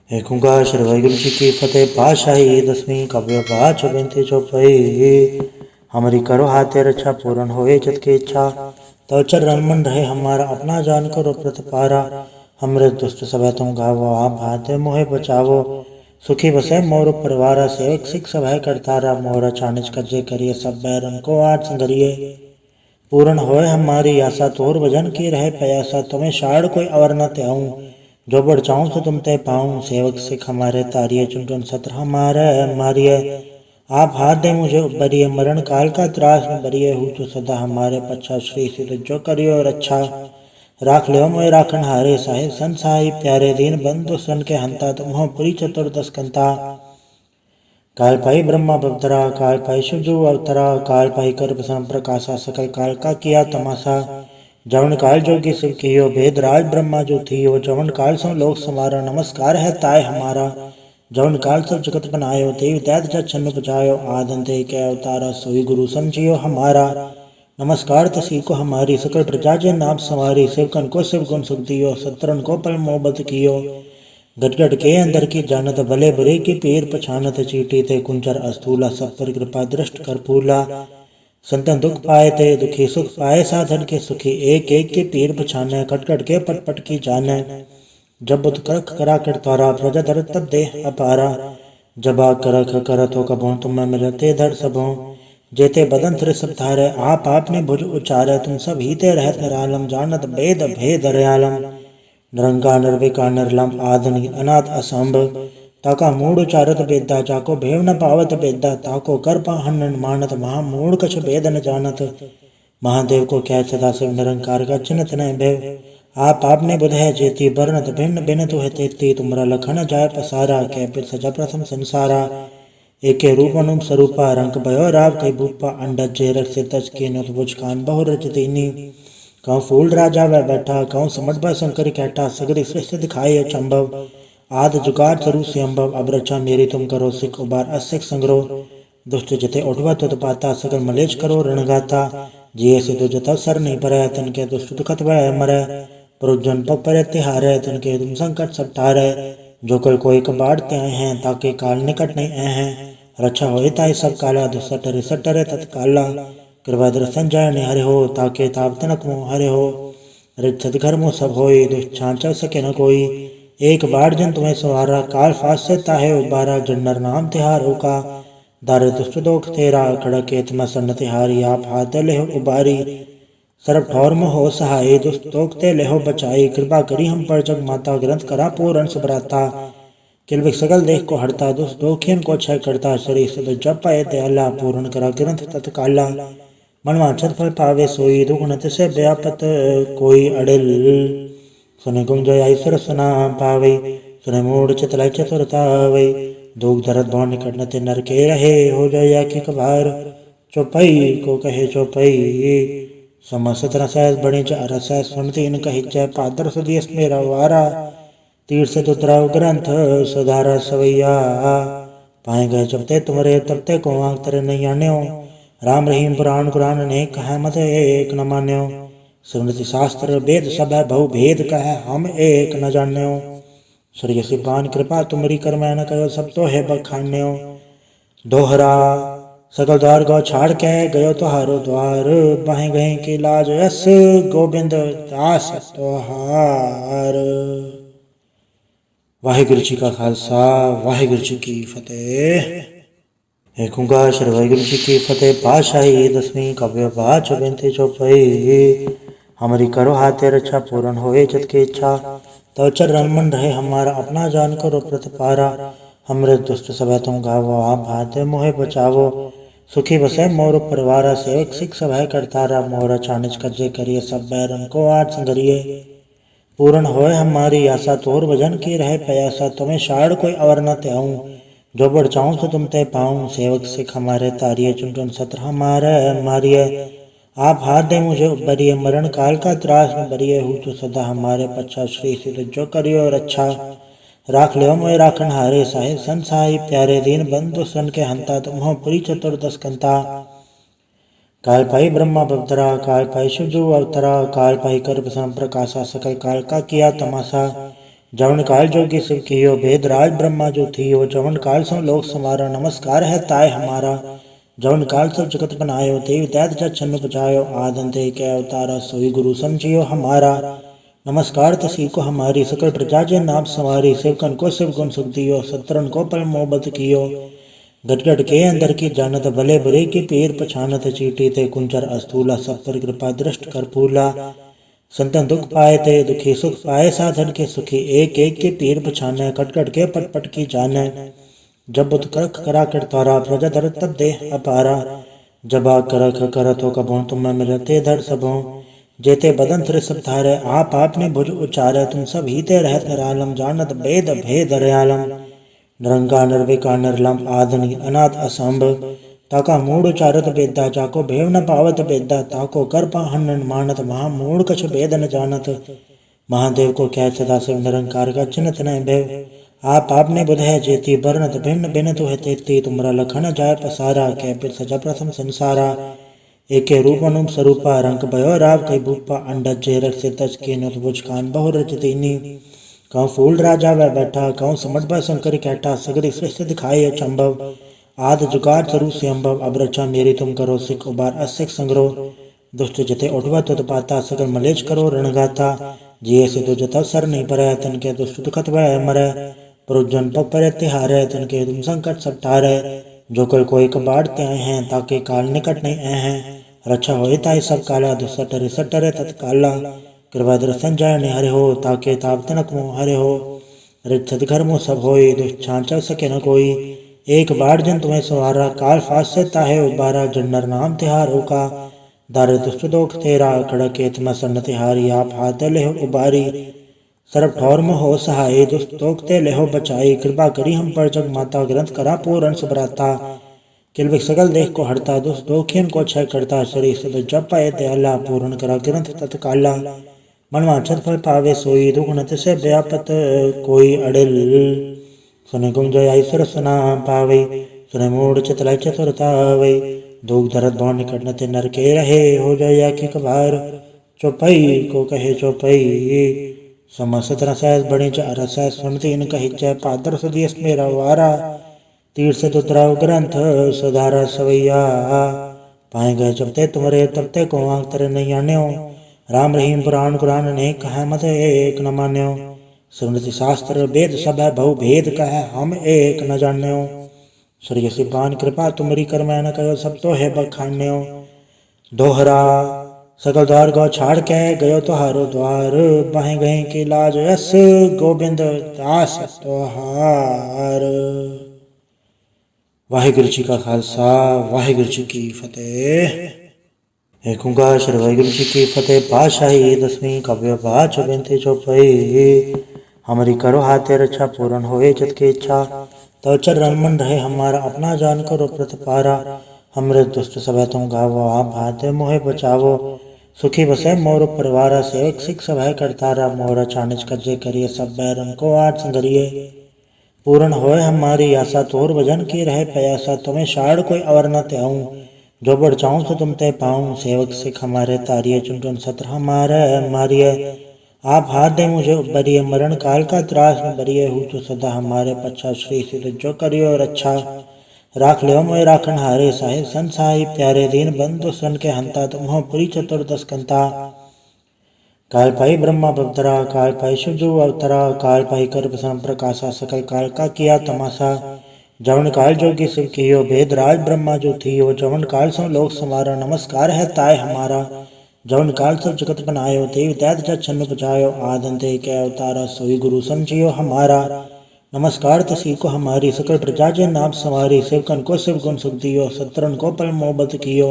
एक ओंकार श्री वाहिगुरु जी की फतेह। पातशाही दसवीं काव्य पाठ बेनती चौपाई। हमारी करो हाथे रक्षा पूर्ण होए जत की इच्छा। तव चरण मन रहे हमारा अपना जान करो प्रतिपारा। हमरे दुष्ट सब तुम गावो आप भाते मोहे बचावो। सुखी बसे मोर परिवारा सेवक सिख सभा करतारा। मोरा चानिज कजे करिए सब बैरन को आज संगरिए। पूर्ण होए हमारी आशा तोर भजन की रहे प्रयासा। तुम्हें शाड़ कोई अवर न त्याऊं जो बढ़ चाहूं तो तुम ते पाऊं। सेवक सिख हमारे तारिये चुन चुन सत्र हमारे मारिये। आप हाथ दे मुझे उबरिए मरण काल का त्रास न बरिए। हूँ तो सदा हमारे पच्छा श्री सिद्ध जो करियो रक्षा। राख लियो मोए राखन हारे साहिब संसाई प्यारे। दीन बंधु सन के हंता तुम हो पुरी चतुर्दश कंता। काल पाई ब्रह्मा बवतरा काल पाई शिवजू अवतरा। काल पाई कर प्रसन्न प्रकाशा सकल काल का किया तमाशा। जवन काल जोगी शिव कियो भेद राज ब्रह्मा जो थियो। जवन काल सम लोक समारा नमस्कार है ताय हमारा। जवन काल सब जगत बनायो देव दैत जग छन्न बजायो। आदंते के अवतारा सोई गुरु समझियो हमारा। नमस्कार तसी को हमारी सकल प्रजा जे नाम सवारी। शिवकन को शिव गुण सुख दियो सत्रन को पल मोहब्बत कियो। गटगट के अंदर की जानत भले बुरे की पीर पछानत। चीटी थे कुंचर अस्थूला सब पर कृपा दृष्ट कर फूला। संतन दुख पाए थे दुखी सुख पाए साधन के सुखी। एक एक के पीर पछाने कटकट के पट पट की जाने। जब बुत करख करा कर तारा प्रजा धर तब देह अपारा। जबा करख करत हो कबों तुम मिलते धर सबों। जेते बदन तिर सब धारे आप आपने भुज उचारे। तुम सब हीते रहत निरालम जानत भेद भेद रयालम। निरंकार निर्विकार निर्लम आदि अनाथ असंभ। ताका मूढ़ उचारत बेदा जाको भेव न पावत बेदा। ताको कर पाहन मानत महा मूढ़ कछ भेद न जानत। महादेव को क्या सदा शिव निरंकार का चिन्हत न भेव। आप आपने बुध है जेती बरनत भिन्न भिन्न तुह तेती। तुमरा लखन जाय पसारा कै पिर सजा प्रथम संसारा। एके रूप अनुप स्वरूपा रंग भयो राव कई भूपा। अंडज जे रख से तज के नत बुझ कान बहु रच दीनी। कहूँ फूल राजा वह बैठा कहूँ समझ ब शंकर कैठा। सगरी सृष्टि दिखाई अचंभव आद जुगाड़ स्वरूप से अम्भव। अब रक्षा मेरी तुम करो सिख उबार असिख संग्रह। दुष्ट जते उठवा तुत पाता सगर मलेच करो रणगाता। जिये से जता सर नहीं परै तन के दुष्ट दुखत वह मरै। पुरुजन पग परे तिहारे तन के तुम संकट सब टारे। जो कल कोई कबाड़ ते आए हैं ताके काल निकट नहीं आए हैं। रक्षा होए ताई सब काला दुसटरे सटरे तत्काला। कृपा दर्शन जाय निहरे हो ताके ताप तनक मुँह हरे हो। रित घर मुँह सब होई दुष्ट छांचल सके न कोई। एक बार जन तुम्हें सवारा काल फास से ताहे उबारा। जन्नर नाम तिहारों का दार दुष्ट दोख तेरा। खड़के तुम सन्न तिहारी आप हाथ लेहो उबारी। सर्व ठौर में हो सहाय दुष्ट दोखते लेहो बचाई। कृपा करी हम पर जग माता ग्रंथ करा पूर्ण सुभराता। किलविक सकल देख को हरता दुष्ट दोखियन को क्षय करता। शरीर से जप पाए दयाला पूर्ण करा ग्रंथ तत्काला। मनवांछित फल पावे सोई दुख न तिसे व्यापत कोई अड़िल। सुने गुंज ऐश्वर सुना पावे सुने मूढ़ चितलाई चतुरता वै। दुख दरद भव निकट न ते नर के रहे हो जाया कि कबार। चौपाई को कहे चौपाई समस्त रसैस बड़ी रसै सुनती इन कही जय पादर सुदियस मेरा वारा। तीर से दुतराव ग्रंथ सुधारा सवैया। पाए गए जबते तुमरे तबते को आंख तेरे नहीं आन्यो। राम रहीम पुराण कुरान ने कहा मत एक न मान्यो। स्मृति शास्त्र वेद सब है बहु भेद कह हम एक न जान्यो। सूर्य सिपान कृपा तुमरी कर मैं न कहो सब तो है बखान्यो। दोहरा सकल द्वार गौ छाड़ के गयो तुहारो द्वार। बाहें गए के लाज यस गोविंद दास तोहार। वाहिगुरु जी का खालसा वाहिगुरु जी की फतेह। एक ओंकार श्री वाहिगुरु जी की फतेह। पातशाही दसवीं काव्य पाठ बेनती चौपाई। हमारी करो हाथे रक्षा पूर्ण होए जत की इच्छा। तव चरण मन रहे हमारा अपना जान करो प्रतिपारा। हमरे दुष्ट सब तुम गावो आप भाते मोहे बचावो। सुखी बसे मोर परिवारा सेवक सिख सभा करतारा। मोरा चानिज कजे करिए सब बैरन को आज संगरिए। पूर्ण होए हमारी आशा तोर भजन की रहे प्रयासा। तुम्हें शाड़ कोई अवर न त्याऊं जो बढ़ चाहूं तो तुम ते पाऊं। सेवक सिख हमारे तारिये चुन चुन सत्र हमारे मारिये। आप हाथ दे मुझे उबरिए मरण काल का त्रास न बरिए। हूँ तो सदा हमारे पच्छा श्री सिद्ध जो करियो रक्षा। राख लियो मोए राखन हारे साहिब संसाई प्यारे। दीन बंधु सन के हंता तुम हो पुरी चतुर्दश कंता। काल पाई ब्रह्मा बवतरा काल पाई शिवजू अवतरा। काल पाई कर प्रसन्न प्रकाशा सकल काल का किया तमाशा। जवन काल जोगी शिव कियो भेद राज ब्रह्मा जो थियो, जवन काल सो लोक समारा नमस्कार है ताय हमारा। जवन काल सब जगत बनायो देव दैत जग छन्न बजायो, आदंते कै अवतारा सोई गुरु समझियो हमारा। नमस्कार तसी को हमारी सकल प्रजा जे नाम सवारी, सेवकन को शिव गुण सुख दियो, सत्रन को पल मोहब्बत कियो। गट गट के अंदर की जानत भले बुरे की पीर पछानत, चीटी ते कुंचर अस्थूला सब पर कृपा दृष्ट कर फूला। संतन दुख पाए ते दुखी सुख पाए, साधन के सुखी एक एक के पीर पछाने, कट कट के पट पट की जाने। जब बुत करख करा कर तारा, प्रजा धर तब देह अपारा। जबा करख करत हो कबों, तुम मिलते धर सबों। जेते बदन तिर सब थारे, आप आपने भुज उचारे, तुम सब हीते रहत निरालम, जानत भेद भेद रयालम। निरंकार निर्विकार निर्लम आदि अनाथ असंभ, ताका मूड उचारत बेदा, जाको भेव न पावत बेदा। ताको कर पाहन मानत, महामूढ़ कछ भेद न जानत। महादेव को क्या सदा शिव निरंकार का चिन्हत न भेव। आप आपने बुध है जेती, बरनत भिन्न भिन्न तो है तेती। तुमरा लखन जाय पसारा, कै पिर सजा प्रथम संसारा। एके रूप अनुप स्वरूपा, रंग भयो राव कई भूपा। अंडज जे रख से तज के नुत बुझ कान बहु रच दीनी। कहूँ फूल राजा वह बैठा, कहूँ समझ भय शंकर कैटा। सगरी सृष्टि दिखाई अचंभव, आद जुगाड़ स्वरूप से अम्भव। अब रक्षा मेरी तुम करो, सिख उबार असिख संग्रह। दुष्ट जते उठवा तुत पाता, सकल मलेच करो रणगाता। जिये से तो जता सर नहीं परै, तन के दुष्ट दुखत वह मरै। पुरुजन पग पर तिहारै, तन के तुम संकट सब टारै। जो कल कोई कबाड़ते आए हैं, ताके काल निकट नहीं आए हैं। रक्षा होए ताई सब काला, दुष्ट टरे सटरे तत्काला। कृपा दर्शन जाय ने हरे हो, ताके ताप तनक मोह हरे हो। रित घर मोह सब होई, दुष्ट छान चल सके न कोई। एक बार जन तुम्हें सवारा, काल फास से ताहे उबारा। जन्नर नाम तिहार होका, दार दुष्ट दोख तेरा। खड़के तुम सन्न तिहारी, आप हाथ ले हो उबारी। सरब ठौर में हो सहाय, दुष्ट दोख ते ले हो बचाई। कृपा करी हम पर जग माता, ग्रंथ करा पूर्ण सुभराता। किलविक सकल देख को हरता, दुष्ट दोखियन को क्षय करता। शरीर से जब पाए दयाला, पूर्ण करा ग्रंथ तत्काला। मनवांछित फल पावे सोई, दुख नत से व्यापत कोई अड़िल। सुने गुंजय ऐश्वर सुना पावे, सुने मूढ़ चितलय चतुरता वै। दुख दरद भव निकट न ते नर के रहे, हो जाय की कभार। चौपई को कहे चौपई, समस्त रसैस बड़े च रसैस। सुनती इन कही जय पादर सुदेश मेरा वारा। तीर से तुतराव ग्रंथ सुधारा सवैया। पाए गए जब ते तुम्हारे, तब ते को आंख तेरे नहीं आन्यो। राम रहीम पुराण कुरान ने कहा मत एक न मान्यो। स्मृति शास्त्र वेद सब है, बहु भेद कह हम एक न जान्यो। सूर्य सिपान कृपा तुमरी कर मैं न कहो, सब तो है बखान्यो। दोहरा सकल द्वार गौ छाड़ के गयो तुहारो द्वार। बाहें गए के लाज यस, गोविंद दास तुहार। वाहिगुरु जी का खालसा, वाहिगुरु जी की फतेह। एक ओंकार श्री वाहिगुरु जी की फतेह। पातशाही दसवीं काव्य पाठ बेनती चौपाई। हमारी करो हाथे रक्षा, पूर्ण होए जत की इच्छा। तो चरण मन रहे हमारा, अपना जान करो प्रतिपारा। हमरे दुष्ट सब तुम गावो, आप हाथ मोहे बचावो। सुखी बसे मोर परिवारा, सेवक सिख सब है करतारा। मोर छानिज कज्जे करिए, सब बैरन को आठ संगरिए। पूर्ण होए हमारी आशा, तोर भजन की रहे प्यासा। तुम्हें शाड़ कोई अवर न त्याऊं, जो बढ़ चाहूं तो तुम ते पाऊं। सेवक सिख हमारे तारिये, चुन चुन सत्र हमारे मारिये। आप हाथ दे मुझे उबरिए, मरण काल का त्रास न बरिए। हूँ तो सदा हमारे पच्छा, श्री सिद्ध जो करियो रक्षा। राख लियो मोय राखन हारे, साहिब संसाई प्यारे। दीन बंधु सन के हंता, तुम हो पुरी चतुर्दश कंता। काल पाई ब्रह्मा बवतरा, काल पाई शिवजू अवतरा। काल पाई कर प्रसन्न प्रकाशा, सकल काल का किया तमाशा। जवन काल जोगी शिव कियो, भेद राज ब्रह्मा जो थियो। जवन काल सो लोक समारा, नमस्कार है ताय हमारा। जवन काल सब जगत बनायो, देव दैत जग छन्न बजायो। आदंते कै अवतारा, सोई गुरु समझियो हमारा। नमस्कार तसी को हमारी, सकल प्रजा जे नाम सवारी। सेवकन को शिव गुण सुख दियो, सत्रन को पल मोहब्बत कियो।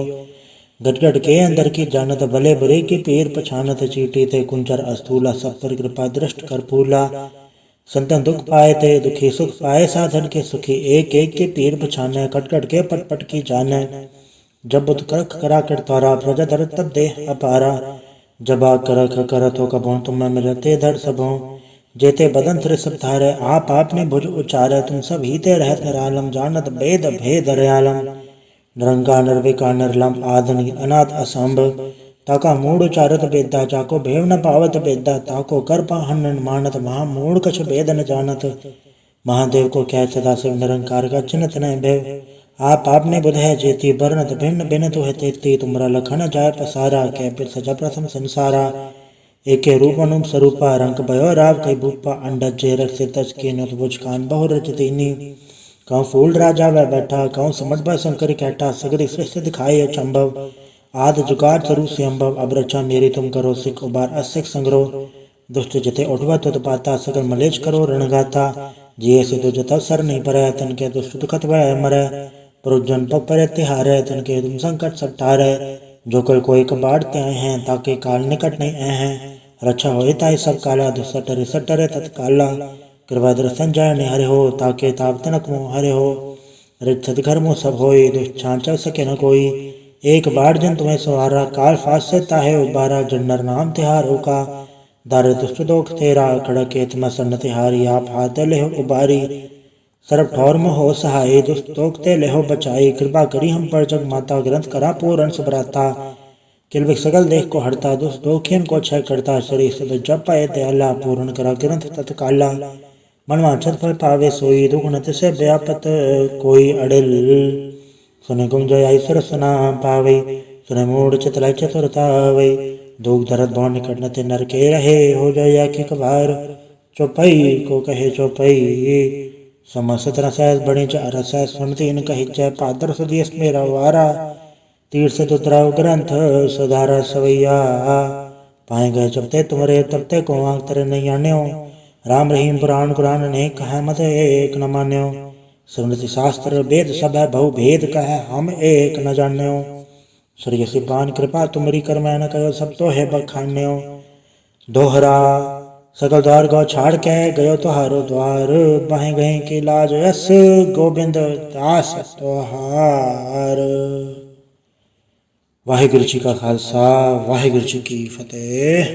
गट गट के अंदर की जानत भले बुरे की पीर पछानत। चीटी ते कुंचर अस्थूला, सब पर कृपा दृष्ट कर फूला। संतन दुख पाए ते दुखी सुख पाए, साधन के सुखी एक एक के पीर पछाने। कट कट के पट पट की जाने। जब बुत करख करा कर तारा, प्रजा धर तब देह अपारा। जबा करख करत हो कबों, तुम मिलते धर सबों। जेते बदन तिर सब थारे, आप आपने भुज उचारे। तुम सब हीते रहत निरालम, जानत भेद भेद रयालम। निरंकार निर्विकार निर्लम आदि अनाथ असंभ, ताका मूढ़ उचारत बेदा जाको भेव न पावत बेदा ताको कर पाहन मानत महामूढ़ कछ भेद न जानत। महादेव को क्या सदा शिव निरंकार का चिन्हत न भेव आप आपने बुध है जेती बरनत भिन्न भिन्न तो है तेती तुमरा लखन जाय पसारा कै फिर सजा प्रथम संसारा। एके रूप अनुप स्वरूपा रंग भयो राव कई भूपा अंडज जे रख से तज के नुत बुझ कान बहु रच तीनी। कहूँ फूल राजा वह बैठा कहूँ समझ बा शंकर कैटा सगरी सृष्टि दिखाई अचंभव। आद जुगाड़ सरु से अम्भव अब रचा मेरी तुम करो सिख उबार असिख संग्रह। दुष्ट जते उठवा तुत पाता सगर मलेच करो रणगाता। जिये से तो जतव सर नहीं परै तन के दुष्ट दुखत वह मरै। पुरुजन पग पर तिहारै तन के तुम संकट सब टारै। जो कल कोई कबाड़ त्याय हैं ताके काल निकट नहीं ऐ हैं। रक्षा होए ताई सब काला दुसटरे सटरे तत्काला। कृपा दर्शन जय ने हरे हो ताके ताप तनक मोह हरे हो। रित घर मुँह सब होई दुष्ट छांचल सके न कोई। एक बार जन तुम्हें सवारा काल फास से ताहे उबारा। जन्नर नाम तिहारो का दार दुष्ट दोख तेरा खड़के तम सन्न तिहारी। आप हाथ ले हो उबारी सर्व ठौर में हो सहाय दुष्ट तोकते ले हो बचाई। कृपा करी हम पर जग माता ग्रंथ करा पूर्ण सुभ्राता। किलविक सगल देख को हरता दुष्ट दोखियन को क्षय करता। शरीर से जब पाए दयाला पूर्ण करा ग्रंथ तत्काला। मनवांछित फल पावे सोई दुख नत से व्यापत कोई अड़िल। सुने गुंजय ऐश्वर सुना पावे सुने मूढ़ चितलाई चतुरता वे। दुख दर्द भव निकट नते नर के रहे हो जाय कि कबार। चौपई को कहे चौपई समस्त रसैस बड़े च रसैस सुनती इन कही जय पादर सुदियस मेरा वारा। तीर से तुतराव ग्रंथ सुधारा सवैया। पाए गए जबते तुमरे तबते को आंख तेरे नहीं आन्यो। राम रहीम पुराण कुरान ने कहा मत एक न मान्यो। स्मृति शास्त्र वेद सब है बहु भेद कह हम एक न जान्यो। श्री सिपान कृपा तुमरी कर मैं न कहो सब तो है बखान्यो। दोहरा सकल द्वार गौ छाड़ के गयो तुहारो द्वार। बाहें गए की लाज यस गोविंद दास तोहार। वाहिगुरु जी का खालसा वाहिगुरु जी की फतेह।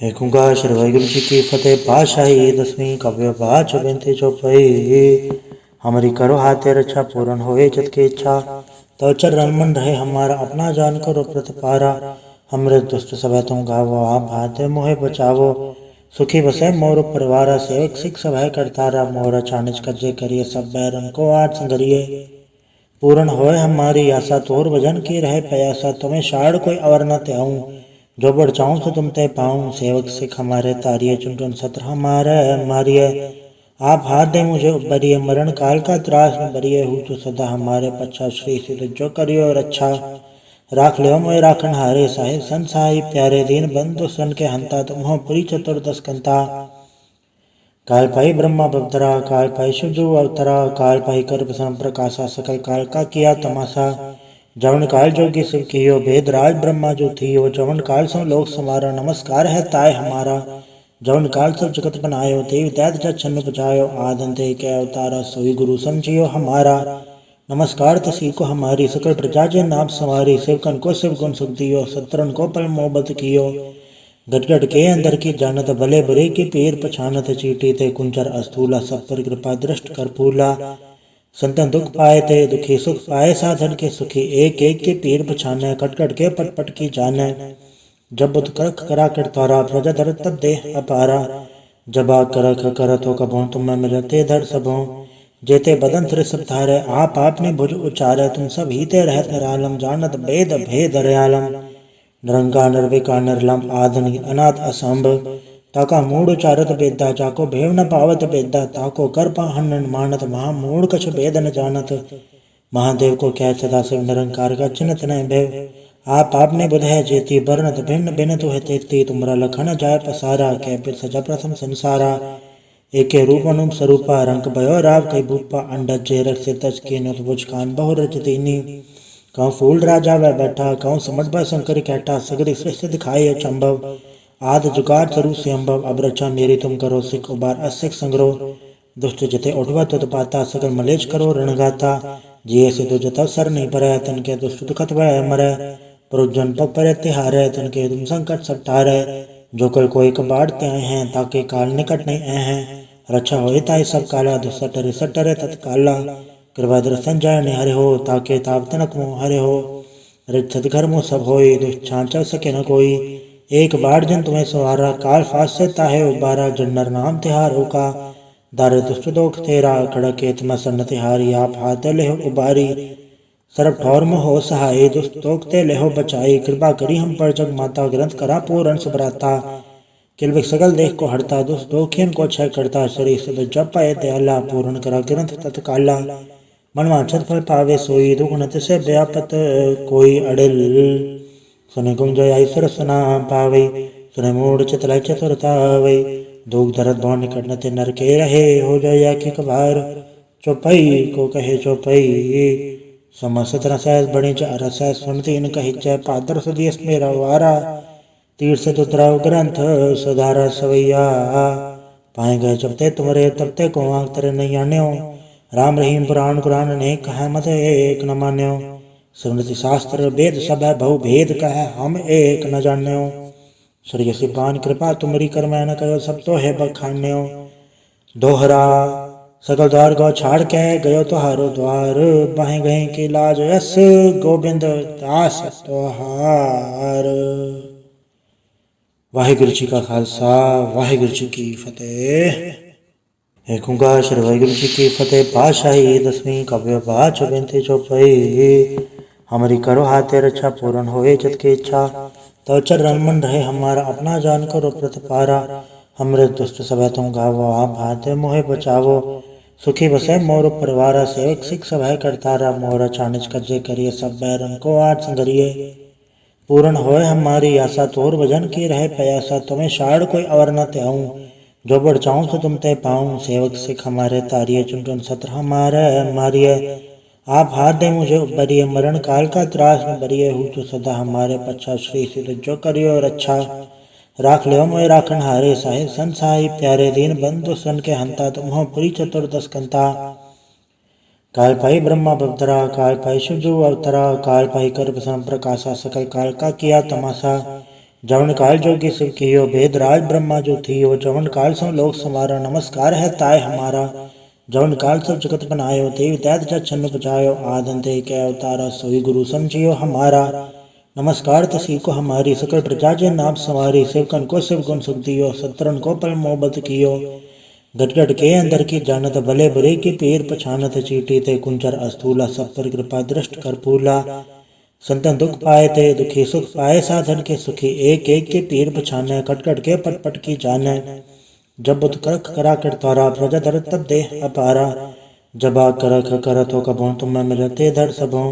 एक ओंकार श्री वाहिगुरु जी की फतेह। पातशाही दसवीं काव्य पाठ बेनती चौपाई। हमारी करो हाथे रक्षा पूर्ण होए जत की इच्छा। तो चरण मन रहे हमारा अपना जान करो प्रतिपारा। हमरे दुष्ट सब तुम गावो आप हाथे मोहे बचावो। सुखी बसे मोर परिवारा सेवक सिख सब है करतारा। मोर चानिच कज्जे करिए सब बैरन को आज संगरिए। पूर्ण होए हमारी आशा तोर भजन की रहे प्रयासा। तुम्हें शाड़ कोई अवर न त्याऊं जो बढ़ चाहूं तो तुम ते पाऊं। सेवक सिख हमारे तारिये चुन चुन सत्र हमारे मारिए। आप हाथ दे मुझे उबरिए मरण काल का त्रास न बरिए। हूँ तो सदा हमारे पच्छा श्री सिद्ध जो करियो रक्षा। राख लियो मोए राखन हारे साहिब संसाई प्यारे। दीन बंधु सन के हंता तुम हो पुरी चतुर्दश कंता। काल पाई ब्रह्मा बवतरा काल पाई शिवजू अवतरा। काल पाई कर प्रसन्न प्रकाशा सकल काल का किया तमाशा। जवन काल जोगी शिव कियो भेद राज ब्रह्मा जो थियो। जवन काल सो लोक समारा नमस्कार है ताय हमारा। जवन काल सब जगत बनायो देव दैत जग छन्न बजायो। आदंते के अवतारा सोई गुरु समझियो हमारा। नमस्कार तसी को हमारी सकल प्रजा जे नाम सवारी। शिवकन को शिव गुण सुख दियो सत्रन को पल मोहब्बत कियो। गटगट के अंदर की जानत भले बुरे की पीर पछानत। चीटी ते कुंचर अस्थूला सब पर कृपा दृष्ट कर फूला। संतन दुख पाए थे दुखी सुख पाए साधन के सुखी। एक एक के पीर पछाने कटकट के पट पट की जाने। जब बुत करख करा कर तारा प्रजा धर तब देह अपारा। जबा करख करत हो कबों तुम मिलते धर सबों। जेते बदन तिर सब धारे आप आपने भुज उचारे। तुम सब हीते रहत निरालम जानत वेद भेद रयालम। निरंकार निर्विकार निर्लम आदि अनाथ असंभ। ताका मूढ़ उचारत बेदा जाको भेव न पावत बेदा। ताको कर पाहन मानत महामूढ़ कछ भेद न जानत। महादेव को क्या सदा शिव निरंकार का चिन्हत न भेव आप आपने बुध है जेती बरनत भिन्न भिन्न तो है तेती। तुमरा लखन जाय पसारा कै फिर सजा प्रथम संसारा। एके रूप अनुप स्वरूपा रंग भयो राव कई भूपा। अंडज जे रख से तज के नुत बुझ कान बहु रच तीनी। कहूँ फूल राजा वह बैठा कहूँ समझ बा शंकर कैटा सगरी सृष्टि दिखाई अचंभव। आद जुगाड़ सरु से अम्भव अब रचा मेरी तुम करो सिख उबार असिख संग्रह। दुष्ट जते उठवा तुत पाता सगर मलेच करो रणगाता। जिये से तो जतव सर नहीं परै तन के दुष्ट दुखत वह मरै। पुरुजन पग पर तिहारै तन के तुम संकट सब टारै। जो कल कोई कबाड़ त्याय हैं ताके काल निकट नहीं ऐ हैं। रक्षा होए ताई सब काला दुसटरे सटरे तत्काला। कृपा दर्शन जय ने हरे हो ताके ताप तनक मोह हरे हो। रित घर मुँह सब होई, दुष्छां चल सके न कोई। एक बार जन तुम्हें सवारा, काल फास से ताहे उबारा। जन्नर नाम तिहारो का, दार दुष्ट दोख तेरा। खड़क एतम सन्न तिहारी, आप हाथ ले उबारी। सरब ठौर में हो सहाय, दुष्ट दोख ते लेहो बचाई। कृपा करी हम पर जग माता, ग्रंथ करा पूरन सुभराता। किलबिक सगल देख को हड़ता, दुष्ट दोखियन को क्षय करता। शरीर से जप पाए दयाला, पूर्ण करा ग्रंथ तत्काला। मन वांछत फल पावे सोई, दुख नत से व्यापत कोई अड़िल। सुने गुंजय ऐसर सुना पावे, सुने मूढ़ चितलाई चतुरता वे। दुख दर्द भव निकट न ते नर के रहे, हो जाय कि कबार। चौपई को कहे चौपई, समस्त रसैस बड़ी च रसैस। सुनती न कही जय पादर सुदियस मेरा वारा। तीर से तुतराव ग्रंथ सधारा सवैया। पाए गए जबते तुमरे तबते को आंख तेरे नहीं आन्यो। राम रहीम पुराण कुरान ने कहा मत एक न मान्यो। स्मृति शास्त्र वेद सब है बहु भेद कह, हम एक न जान्यो। श्री सिपान कृपा तुमरी कर मैं न कहो, सब तो है बखान्यो। दोहरा सकल द्वार गौ छाड़ के गयो तुहारो द्वार। बाहें गए के लाज यस, गोविंद दास तुहार। वाहिगुरु जी का खालसा, वाहिगुरु जी की फतेह। एक ओंकार श्री वाहिगुरु जी की फतेह। पातशाही दसवीं काव्य पाठ बिनती चौपाई। हमारी करो हाथे रक्षा, पूर्ण होए जत की इच्छा। तो चरण मन रहे हमारा, अपना जान करो प्रतिपारा। हमरे दुष्ट सब तुम गावो, आप भाते मोहे बचावो। सुखी बसे मोर परिवारा, सेवक सिख सब है करतारा। मोर चानिज कज्जे करिए, सब बैरन को आज संगरिए। पूर्ण होए हमारी आशा, तोर भजन की रहे प्रयासा। तुम्हें शाड़ कोई अवर न त्याऊं, जो बढ़ चाहूं तो तुम ते पाऊं। सेवक सिख हमारे तारिये, चुन चुन सत्र हमारे मारिये। आप हाथ दे मुझे उबरिए, मरण काल का त्रास न बरिए। हूँ तो सदा हमारे पच्छा, श्री सिद्ध जो करियो रक्षा। राख ले मोय राखन हारे, साहिब सन साहिब प्यारे। दीन बंधु सन के हंता, तुम हो पुरी चतुर्दश कंता। काल पाई ब्रह्मा बवतरा, काल पाई शिवजू अवतरा। काल पाई कर प्रसन्न प्रकाशा, सकल काल का किया तमाशा। जवन काल जोगी शिव कियो, भेद राज ब्रह्मा जो थियो। जवन काल सब लोक समारा, नमस्कार है ताय हमारा। जवन काल सब जगत बनायो, देव दैत जग छन्न बजायो। आदंते के अवतारा, सोई गुरु समझियो हमारा। नमस्कार तसी को हमारी, सकल प्रजा जे नाम सवारी। शिवकन को शिव गुण सुख दियो, सत्रन को पल मोहब्बत कियो। गट गट के अंदर की जानत, भले बुरे की पीर पछानत। चीटी ते कुंचर अस्तूला, सब पर कृपा दृष्ट कर पूला। संतन दुख पाए ते दुखी, सुख पाए साधन के सुखी। एक एक के पीर पछाने, कट कट के पट पट की जाने। जब बुत करख करा कर तारा, प्रजा धर तब देह अपारा। जबा करख करत हो कबों, तुम्हें मिलते धर सबों।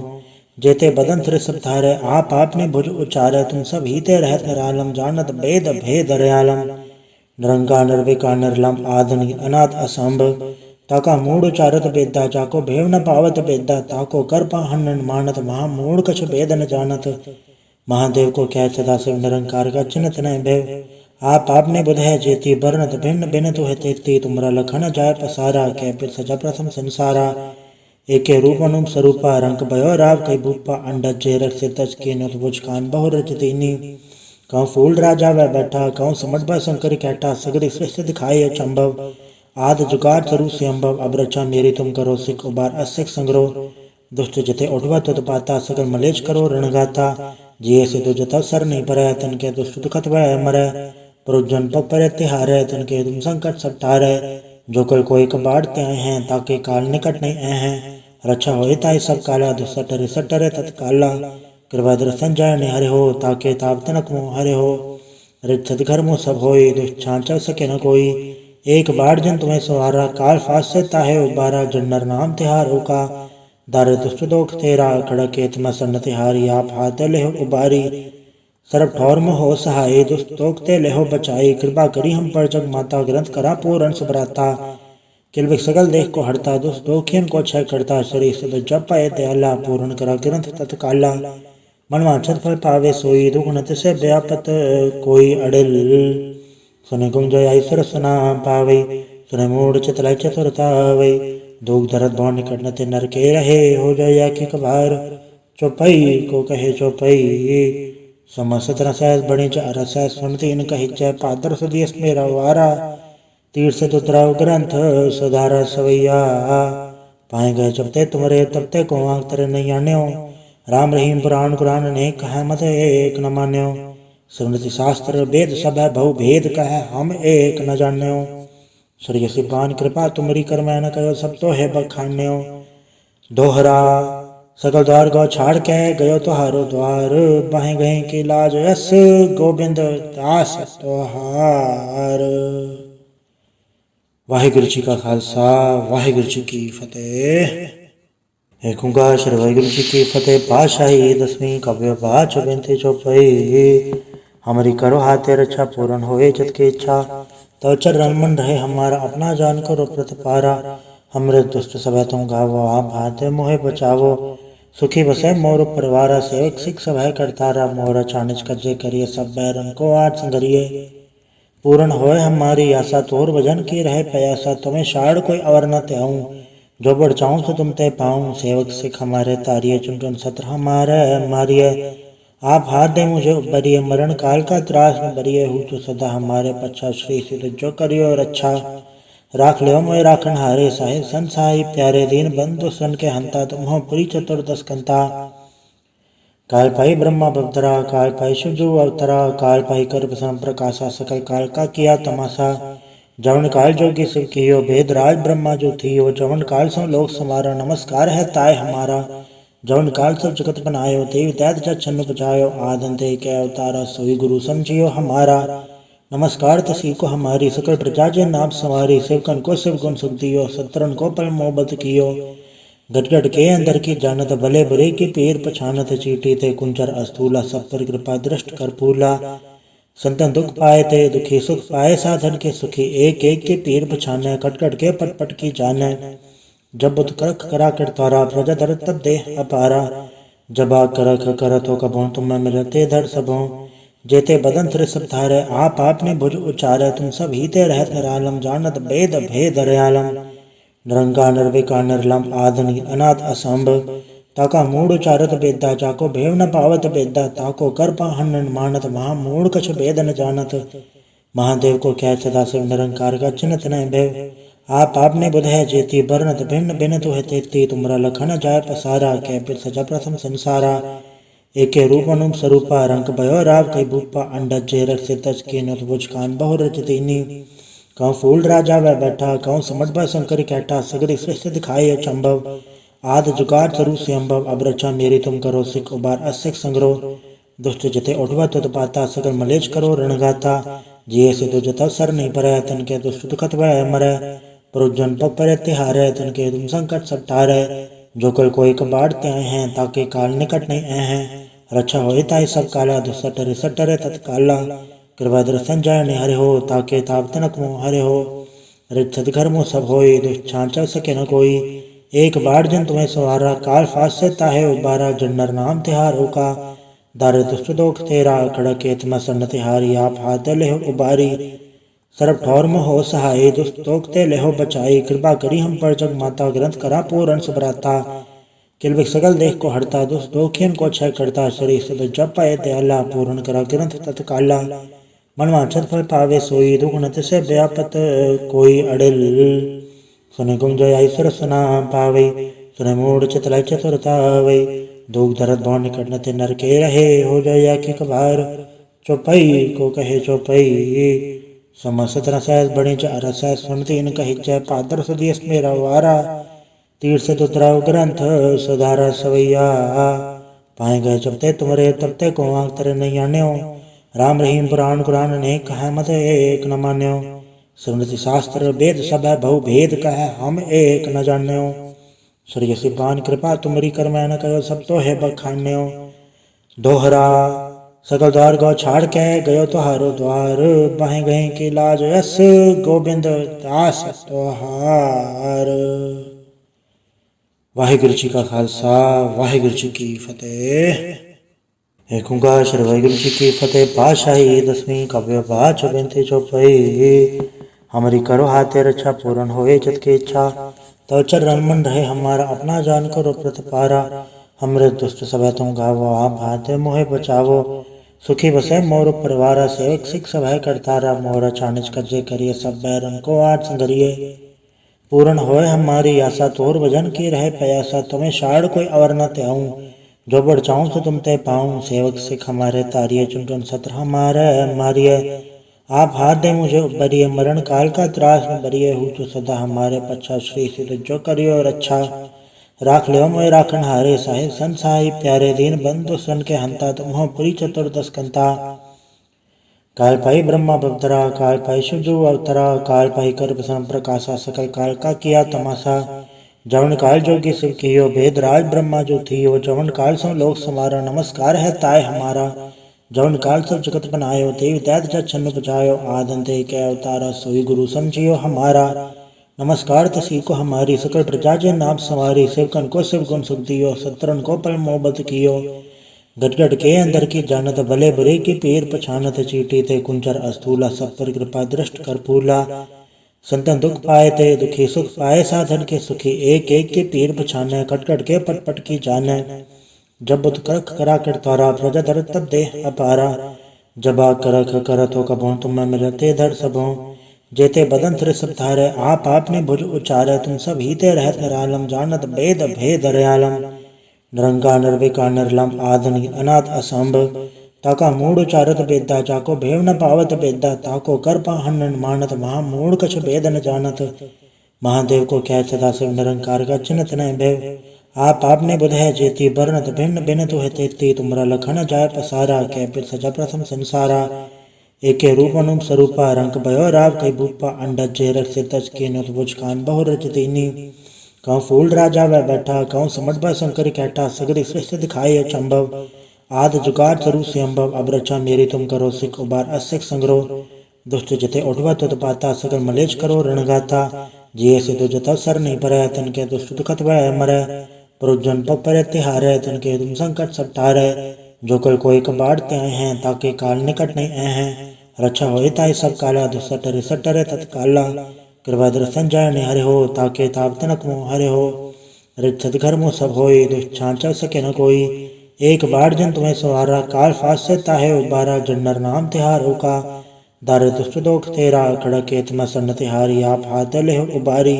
जेते बदन तिर सब धारे, आप आपने भुज उचारे। तुम सब हीते रहत निरालम, जानत भेद भेद रयालम। निरंकार निर्विकार निर्लम, आदि अनाथ असंभ। ताका मूढ़ उचारत बेदा, जाको भेव न पावत बेदा। ताको कर पाहन मानत, महा मूढ़ कछ भेद न जानत। महादेव को क्या सदा शिव, निरंकार का चिन्हत न भेव। आप आपने बुध है जेती, बरनत भिन्न भिन्न तुह तेती। तुमरा लखन जाय पसारा, कै फिर सजा प्रथम संसारा। एके रूप अनुप स्वरूपा, रंग भयो राव कई भूपा। अंडज जे रख सिर तज के, नुत बुझ कान बहु रच दीनी। कहूँ फूल राजा वह बैठा, कहूँ समझ ब शंकर कैटा। सगरी सृष्टि दिखाई अचंभव, आद जुगाड़ स्वरूप से अम्भव। अब रचा मेरी तुम करो, सिख उबार असिख संग्रह। दुष्ट जते उठवा तुत पाता, सकल मलेच करो रणगाता। जिये से दो जता सर नहीं भरे, तन के दुष्ट दुखत वह मरे। पुरुजन पग परे तिहारे, तन के तुम संकट सब टारे। जो कल कोई कबाड़ते आए हैं, ताके काल निकट नहीं आए हैं। रक्षा हो ताई सब काला, दुसटरे सटरे तत्काला। कृपा दर्शन जाय ने हरे हो, ताके ताप तनक मुँह हरे हो। रित घर मुँह सब होई, दुष्छां चल सके न कोई। एक बार जन तुम्हें सवारा, काल फास से ताहे उबारा। जन्नर नाम तिहारो का, दार दुष्ट दोख तेरा। खड़क एतम सन्न तिहारी, आप हाथ ले उबारी। सरब ठौर में हो सहाय, दुष्ट दोख ते लेहो बचाई। कृपा करी हम पर जग माता, ग्रंथ करा पूरन सुभराता। किलबिक सगल देख को हड़ता, दुष्ट दोखियन को क्षय करता। शरीर से जप पाए दयाला, पूर्ण करा ग्रंथ तत्काला। मन वांछत फल पावे सोई, दुख नत से व्यापत कोई अड़िल। सुने गुंजय ऐसर सुना पावे, सुने मूढ़ चितलाई चतुरता वे। दुख दर्द भव निकट न ते नर के रहे, हो जाय कि कबार। चौपई को कहे चौपई, समस्त रसैस बड़ी च रसैस। सुनती न कही जय पादर सुदियस मेरा वारा। तीर से तुतराव ग्रंथ सधारा सवैया। पाए गए जबते तुमरे तबते को आंख तेरे नहीं आन्यो। राम रहीम पुराण कुरान अनेक कह मत एक न मान्यो। स्मृति शास्त्र वेद सब है बहु भेद कह हम एक न जान्यो। सूर्य सिपान कृपा तुमरी कर मैं न कहो सब तो है बखान्यो। दोहरा सकल द्वार गौ छाड़ के गयो तुहारो द्वार बाहे गए के लाज यस गोबिंद दास तोहार। वाहिगुरु जी का खालसा वाहिगुरु जी की फतेह। एक ओंकार श्री वाहिगुरु जी की फतेह। पातशाही दसवीं काव्य पाठ बेनती चौपाई। हमारी करो हाथे रक्षा पूर्ण होए चित की इच्छा। तो चरण मन रहे हमारा अपना जान करो प्रतिपारा। हमरे दुष्ट सब तुम गावो आप हाथे मोहे बचावो। सुखी बसे मोर परिवारा सेवक सिख सब है करतारा। मोर चानिच कज्जे करिए सब बैरन को आठ संगरिए। पूर्ण होए हमारी आशा तोर भजन की रहे प्रयासा। तुम्हें शाड़ कोई अवर न त्याऊं जो बढ़ चाहूं तो तुम ते पाऊं। सेवक सिख हमारे तारिये चुन चुन सत्र हमारे मारिये। आप हाथ दे मुझे उबरिए मरण काल का त्रास न बरिए। हूँ तो सदा हमारे पच्छा श्री सिद्ध जो करियो रक्षा। राख लियो मोय राखन हारे साहिब संसाई प्यारे। दीन बंधु सन के हंता तुम्हों पुरी चतुर्दश कंता। काल पाई ब्रह्मा बवतरा काल पाई शिवजू अवतरा। काल पाई कर प्रसन्न प्रकाशा सकल काल का किया तमाशा। जवन काल जोगी शिव कियो भेद राज ब्रह्मा जो थियो। जवन काल सो लोक समारा नमस्कार है ताय हमारा। जवन काल सब जगत बनायो देव दैत जग छन्न बजायो। आदन दे के अवतारा सोई गुरु समझियो हमारा। नमस्कार तसी को हमारी सकल प्रजा जे नाम सवारी। सेवकन को शिव गुण सुख दियो सत्रन को पल मोहब्बत कियो। गट गट के अंदर की जानत भले बुरे की पीर पछानत। चीटी ते कुंचर अस्थूला सब पर कृपा दृष्ट कर फूला। संतन दुख पाए ते दुखी सुख पाए साधन के सुखी। एक एक के पीर पछाने कट कट के पट पट की जाने। जब बुत करख करा कर तारा प्रजा धर तब दे अपारा। जबा करख करत हो कबों तुम में मिलते धर सबों। जेते बदन तिर सब धारे आप आपने भुज उचारे। तुम सब हीते रहत निरालम जानत भेद भेद रयालम। निरंकार निर्विकार निर्लम आदि अनाथ असंभव। ताका मूड उचारत बेदा जाको भेव न पावत बेदा। ताको कर पाहन मानत महामूढ़ कछ भेद न जानत। महादेव को क्या सदा शिव निरंकार का चिन्हत न भेव। आप आपने बुध है जेती बरनत भिन्न भिन्न तो है तेती। तुमरा लखन जाय पसारा कै बिर सजा प्रथम संसारा। एके रूप अनुप स्वरूपा रंग भयो राव कई भूपा। अंडज जेरक से तज के नुत बुझ कान बहु रच दीनी। कहूँ फूल राजा वह बैठा कहूँ समझ भय शंकर कैटा। सगरी सृष्टि दिखाई अचंभव आद जुगाड़ तरु से अम्भव। अब रचा मेरी तुम करो सिख उबार असिख संग्रह। दुष्ट जते उठवा तुत पाता सगर मलेच करो रणगाता। जिये से तो जता सर नहीं परे तन के दुष्ट दुखत वह मरे। पुरुजन पग परे तिहारे तन के तुम संकट सब टारे। जो कल कोई कबाड़ त्याए हैं ताके काल निकट नहीं आए हैं। रक्षा हो ताई सब काला दुसटरे सटरे तत्काला। कृपा दर्शन जाय हरे हो ताके ताप तनक मोह हरे हो। रिच्छत घर मोह सब होई दुष्ट छांचल सके न कोई। एक बार जन तुम्हें सवारा काल फास से ताहे उबारा। जन्नर नाम तिहारो का दार दुष्ट दोख तेरा। खड़के तम सन्न तिहारी आप हाथ ले उबारी। सरब ठौर मोह हो सहाय दुष्ट तोखते लेहो बचाई। कृपा करी हम पर जग माता ग्रंथ करा पूरन सुभराता। किलबिक सकल देख को हरता दुष्ट दोखियन को क्षय करता। श्री सद जप पाए दयाला पूर्ण करा ग्रंथ तत्काला। मनवांछत फल पावे सोई दुगुणत से व्यापत कोई अड़िल। सुने गुंजय ऐश्वर सुना पावे सुने मूढ़ चितलय चतुरता वे। दुख दरद भौन निकट न ते नर के रहे हो जाय कि कबार। चौपाई को कहे चौपाई समस्त रसैस बड़े रसैस सुनती इन कही जय पादर सुदेश मेरा वारा। तीर से तुतराव ग्रंथ सुधारा सवैया। पाए गए जबते तुमरे तबते को आंख तेरे नहीं आन्यो। राम रहीम पुराण कुरान अनेक कह मत एक न मान्यो। स्मृति शास्त्र वेद सब है बहु भेद कह हम एक न जान्यो। सूर्य सिपान कृपा तुमरी कर मैं न कहो सब तो है बखान्यो। दोहरा सकल द्वार गौ छाड़ के गयो तुहारो द्वार बाहे गए के लाज यस गोबिंद दास तोहार। वाहिगुरु जी का खालसा वाहिगुरु जी की फतेह। एक ओंकार श्री वाहिगुरु जी की फतेह। पातशाही दसवीं काव्य पाठ बेनती चौपाई। हमारी करो हाथे रक्षा पूर्ण होए चित की इच्छा। तो चरण मन रहे हमारा अपना जान करो प्रतिपारा। हमरे दुष्ट सब तुम गावो आप हाथे मोहे बचावो। सुखी बसे मोर परिवारा सेवक सिख सब है करतारा। मोर चानिच कज्जे करिए सब बैरन को आठ संगरिए। पूर्ण होए हमारी आशा तोर भजन की रहे प्रयासा। तुम्हें शाड़ कोई अवर न त्याऊं जो बढ़ चाहूँ तो तुम ते पाऊँ, सेवक सिख हमारे तारिये, चुन चुन सत्र हमारे मारिये। आप हाथ दे मुझे उबरिए, मरण काल का त्रास न बरिए। हूँ तो सदा हमारे पच्छा, श्री सिद्ध जो करियो रक्षा। राख लियो मोय राखन हारे, साहिब सन साहिब प्यारे। दीन बंधु सन के हंता, तुम हो पुरी चतुर्दश कंता। काल पाई ब्रह्मा बवतरा, काल पाई शिवजू अवतरा। काल पाई कर प्रसन्न प्रकाशा, सकल काल का किया तमाशा। जवन काल जोगी शिव कियो, भेद राज ब्रह्मा जो थियो। जवन काल सो लोक समारा, नमस्कार है ताय हमारा। जवन काल सब जगत बनायो, देव दैत जग छन्न बजायो। आदि के अवतारा, सोई गुरु समझियो हमारा। नमस्कार तसी को हमारी, सकल प्रजा जे नाम सवारी। सेवकन को शिव गुण सुख दियो, सत्रन को पल मोहब्बत कियो। गट गट के अंदर की जानत, भले बुरे की पीर पछानत। चीटी ते कुंचर अस्थूला, सब पर कृपा दृष्ट कर फूला। संतन दुख पाए ते दुखी, सुख पाए साधन के सुखी। एक एक के पीर पछाने, कट कट के पट पट की जाने। जब बुत करख करा कर तारा, प्रजा धर तब देह अपारा। जबा करख करत हो कबो, तुम मिलते धर सबो। जेते बदन तिर सब धारे, आप आपने भुज उचारे। तुम सब हीते रहत निरालम, जानत वेद भेद दयालम। निरंकार निर्विकार निर्लम, आदि अनाथ असंभ। ताका मूड उचारत बेदा, जाको भेव न पावत बेदा। ताको कर पाहन मानत, महा मूड कछ भेद न जानत। महादेव को क्या सदा शिव, निरंकार का चिन्हत न भेव। आप आपने बुध है जेती, बरनत भिन्न भिन्न तुह तेती। तुमरा लखन जाय पसारा, कै पिर सजा प्रथम संसारा। एके रूप अनुप स्वरूपा, रंग भयो राव कई भूपा। अंडज जे रख से तज के नुत बुझ कान बहु रच दीनी। कहूँ फूल राजा वह बैठा, कहूँ समझ ब शंकर कैठा। सगरी सृष्टि दिखाई अचंभव, आद जुगाड़ तरु से अम्भव। अब रचा मेरी तुम करो सिख, उबार असिख संग्रह। दुष्ट जिते उठवा तुत पाता, सकल मलेच करो रणगाता। जिये से तो जता सर नहीं परै, तन के दुष्ट दुखत वह मरै। प्रजन पग पर तिहारे, तन के तुम संकट सब टारे। जो कल कोई कबाड़ त्याए हैं, ताके काल निकट नहीं आए हैं। रक्षा होए ताई सब काला, दुसटरे सटरे तत्काला। कृपा दर्शन जाय निहरे हो, ताके ताप तनक मोह हरे हो। रित घर मुँह सब होई, दुष्ट छांचल सके न कोई। एक बार जन तुम्हें सवारा, काल फास से ताहे उबारा। जन्नर नाम तिहारो का, दारे दुष्ट दोख तेरा। खड़के तुम सन्न तिहारी, आप हाथ ले उबारी।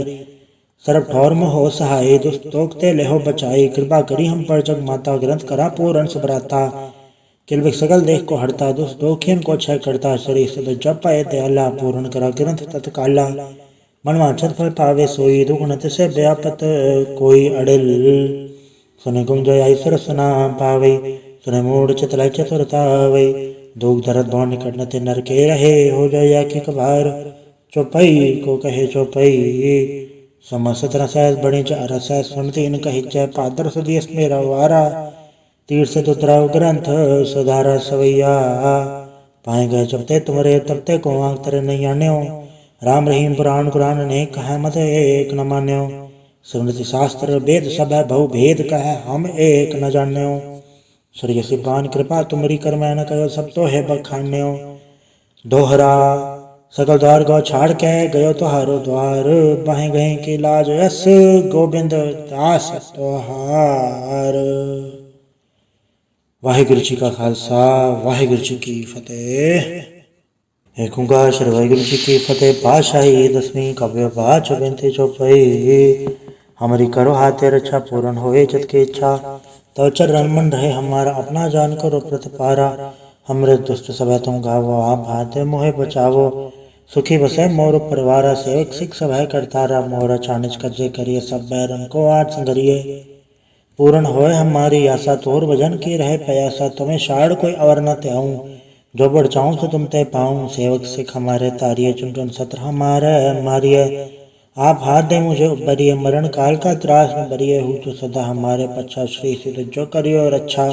सर्व ठौर में हो सहाय, दुष्ट तोकते लेहो बचाई। कृपा करी हम पर जग माता, ग्रंथ करा पूरन सुभराता। किलबिक सकल देख को हरता, दुष्ट दोखियन को क्षय करता। शरीर से जप पाए दयाला, पूर्ण करा ग्रंथ तत्काला। मन वांछित फल पावे सोई, दुख नत से व्यापत कोई अड़िल। सुने गुम जय ऐश्वर सुना पावे, सुने मूड चितलाई चतुरता वै। दुख दर्द भव निकट नते नर के रहे, हो जाय की कबार। चौपई को कहे चौपई, समस्त रसैस बड़े रसै। सुनती इन कही जय, पादर सुदियस मेरा वारा। तीर से तुतराव ग्रंथ सुधारा सवैया। पाए गए जबते तुमरे, तबते को आंख तेरे नहीं आन्यो। राम रहीम पुराण कुरान ने कहा, मत एक न मान्यो। स्मृति शास्त्र वेद सब है, बहु भेद कह हम एक न जान्यो। श्री सिपान कृपा तुमरी, कर मैं न कहो सब तो है बखान्यो। दोहरा सकल द्वार गौ छाड़ के, गयो तुहारो द्वार। बाहें गए के लाज यस, गोबिंद दास तुहार। वाहिगुरु जी का खालसा, वाहिगुरु जी की फतेह। एक ओंकार श्री वाहिगुरु जी की फतेह। पातशाही दसवीं काव्य पाठ बेनती चौपाई। हमारी करो हाथे रक्षा, पूर्ण होए जत की इच्छा। तव चरण मन रहे हमारा, अपना जान करो प्रतिपारा। हमरे दुष्ट सब तुम गावो, आप हाथे मोहे बचावो। सुखी बसे मोर परिवारा, सेवक सिख सब है करतारा। मोरा चानिज कजे करिए, सब बैरन को आज संगरिए। पूर्ण होए हमारी आशा, तोर भजन की रहे प्रयासा। तुम्हें शाड़ कोई अवर न त्याऊं, जो बढ़ चाहूँ तो तुम ते पाऊँ। सेवक सिख हमारे तारिये, चुन चुन सत्र हमारे मारिये। आप हाथ दे मुझे उबरिए, मरण काल का त्रास न बरिए। हूँ तो सदा हमारे पच्छा, श्री सिद्ध जो करियो रक्षा।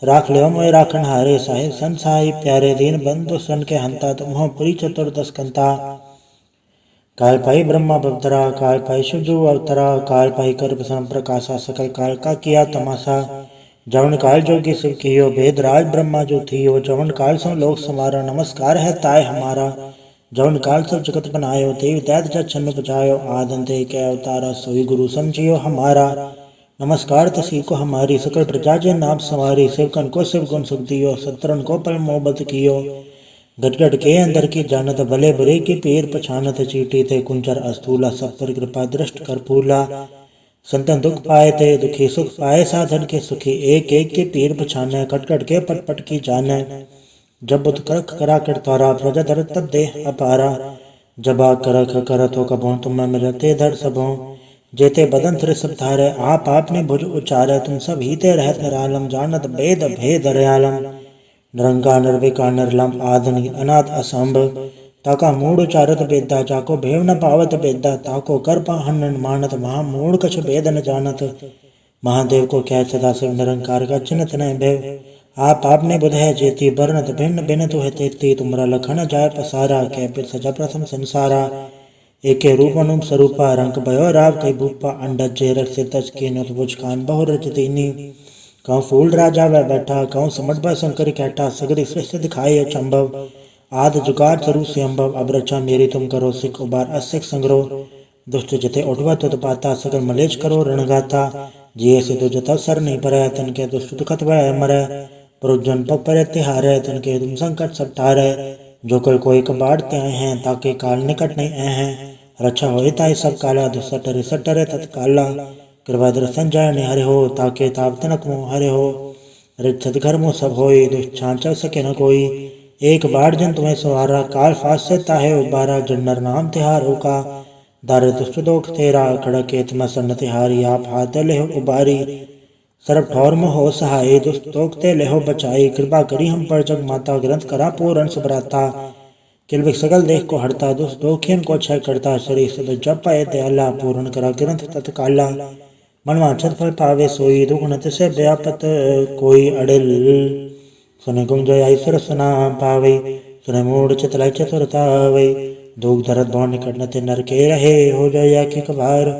राख लियो मोय राखन हारे, साहिब सन साहिब प्यारे। दीन बंधु सन के हंता, तुम हो पुरी चतुर्दश कंता। काल पाई ब्रह्मा बवतरा, काल पाई शिवजू अवतरा। काल पाई कर प्रसन्न प्रकाशा, सकल काल का किया तमाशा। जवन काल जोगी शिव कियो, भेद राज ब्रह्मा जो थियो। जवन काल सो लोक समारा, नमस्कार है ताय हमारा। जवन काल सब जगत बनायो, देव दैत जग छन्न बजायो। आदि के अवतारा, सोई गुरु समझियो हमारा। नमस्कार तसी को हमारी, सकल प्रजा जे नाम सवारी। सेवकन को शिव गुण सुख दियो, सत्रन को पल मोहब्बत कियो। गट गट के अंदर की जानत, भले बुरे की पीर पछानत। चीटी ते कुंचर अस्थूला, सब पर कृपा दृष्ट कर फूला। संतन दुख पाए ते दुखी सुख पाए, साधन के सुखी एक एक के पीर पछाने, कट कट के पट पट की जाने। जब बुत करख करा कर तारा, प्रजा धर तब देह अपारा। जबा करख करत हो कबों, तुम मिलते धर सबों। जेते बदन तिर सब धारे, आप आपने भुज उचारे। तुम सब हीते रहत निरालम, जानत भेद भेद दयालम। निरंकार निर्विकार निर्लम, आदि अनाथ असंभ। ताका मूढ़ उचारत बेदा, जाको भेव न पावत बेदा। ताको कर पाहन मानत, महा मूढ़ कछ भेद न जानत। महादेव को क्या सदा शिव निरंकार का चिन्हत न भेव। आप आपने बुध है जेती, बरनत भिन्न भिन्न तुह तेती। तुमरा लखन जाय पसारा, कै पिर सजा प्रथम संसारा। एके रूप अनुप स्वरूपा, रंग भयो राव कई भूपा। अंडज जे रख से तज के नुत बुझ कान बहु रच दीनी। कहूँ फूल राजा वह बैठा, कहूँ समझ ब शंकर कैटा। सगरी सृष्टि दिखाई अचंभव, आद जुगाड़ स्वरूप से अम्भव। अब रक्षा मेरी तुम करो, सिख उबार असिख संग्रो। दुष्ट जते उठवा तुत पाता, सगर मलेच करो रणगाता। जिये से तो जता सर नहीं परै, तन के दुष्ट दुखत वह मरै। पुरुजन पग परे तिहारे, तन के तुम संकट सब टारे। जो कल कोई कबाड़ते आए हैं, ताके काल निकट नहीं आए हैं। रक्षा होए ताई सब काला, दुसटरे सटरे तत्काला। कृपा दर्शन जाय निहरे हो, ताके ताप तनक मोह हरे हो। रिक्षत घर मुँह सब होई, दुष्ट छांचल सके न कोई। एक बार जन तुम्हें सवारा, काल फास से ताहे उबारा। जन्नर नाम तिहारो का, दारे दुष्ट दोख तेरा। खड़के तुम सन्न तिहारी, आप हाथ लेहो उबारी। सर्व ठौर में हो सहाय, दुष्ट दोखते लेहो बचाई। कृपा करी हम पर जग माता, ग्रंथ करा पूरन सुभराता। किलविक सकल देख को हरता, दुष्ट दोखियन को क्षय करता। शरीर से जप पाए दयाला, पूर्ण करा ग्रंथ तत्काला। मन वांछत फल पावे सोई, दुख नत से व्यापत कोई अड़िल। सुने गुंज ऐश्वर सुना पावे, सुने मूढ़ चितलाई चतुरता वे। दुख धरत भव निकट न ते नर के रहे, हो जाय कि कभार।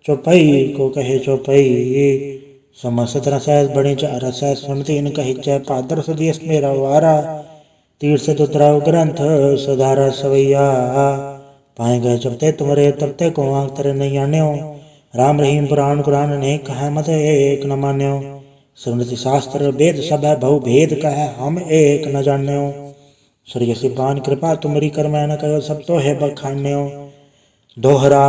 चौपई को कहे चौपई, समस्त रसैस बड़ी रसैस। सुनती इन कही जय, पादर सुदियस मेरा वारा। तीर से दुतराव ग्रंथ सुधारा सवैया। पाए गए जबते तुमरे, तबते को आंख तरे नहीं आन्यो। राम रहीम पुराण कुरान ने कहा, मत एक न मान्यो। स्मृति शास्त्र वेद सब है, बहु भेद कह हम एक न जान्यो। सूर्य सिपान कृपा तुमरी, कर मैं न कहो सब तो है बखान्यो। दोहरा